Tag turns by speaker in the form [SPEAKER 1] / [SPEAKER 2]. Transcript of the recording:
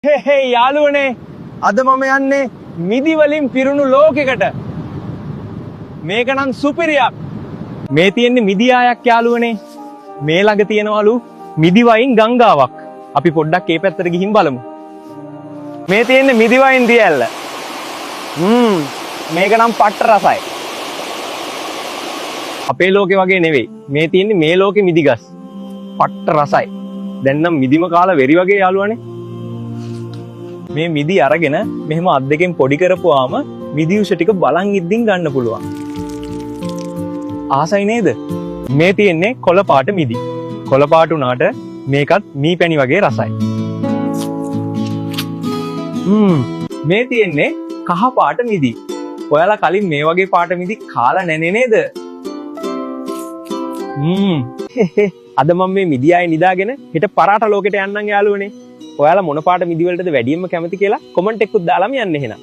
[SPEAKER 1] හේ යාළුවනේ අද මම යන්නේ මිදි වලින් පිරුණු ලෝකයකට. මේක නම් සුපිරියක්. මේ තියෙන්නේ මිදි ආයක් යාළුවනේ. මේ ළඟ තියෙනවලු මිදි වයින් ගංගාවක්. අපි පොඩ්ඩක් ඒ පැත්තට ගිහින් බලමු. මේ තියෙන්නේ මිදි වයින් දියැල්ල. මේක නම් පට්ට රසයි. අපේ ලෝකේ වගේ නෙවෙයි. මේ තියෙන්නේ මේ ලෝකේ මිදි ගස්. පට්ට රසයි. දැන් නම් මිදිම කාලා වෙරි වගේ යාළුවනේ. මේ මිදි අරගෙන මෙහෙම අත් දෙකෙන් පොඩි කරපුවාම මිදි උෂ ටික බලන් ඉද්දින් ගන්න පුළුවන්. ආසයි නේද? මේ තියෙන්නේ කොළ පාට මිදි. කොළ පාට උනාට මේකත් මී පැණි වගේ රසයි. මේ තියෙන්නේ කහ පාට මිදි. ඔයාලා කලින් මේ වගේ පාට මිදි කාලා නැනේ නේද? අද මම මේ මිදි ආයේ නිදාගෙන හෙට පරාට ලෝකෙට යන්නම් යාළුවනේ. ඔයාලා මොන පාට මිදි වලටද වැඩියෙන්ම කැමති කියලා කමෙන්ට් එකකුත් දාලාම යන්න එහෙනම්.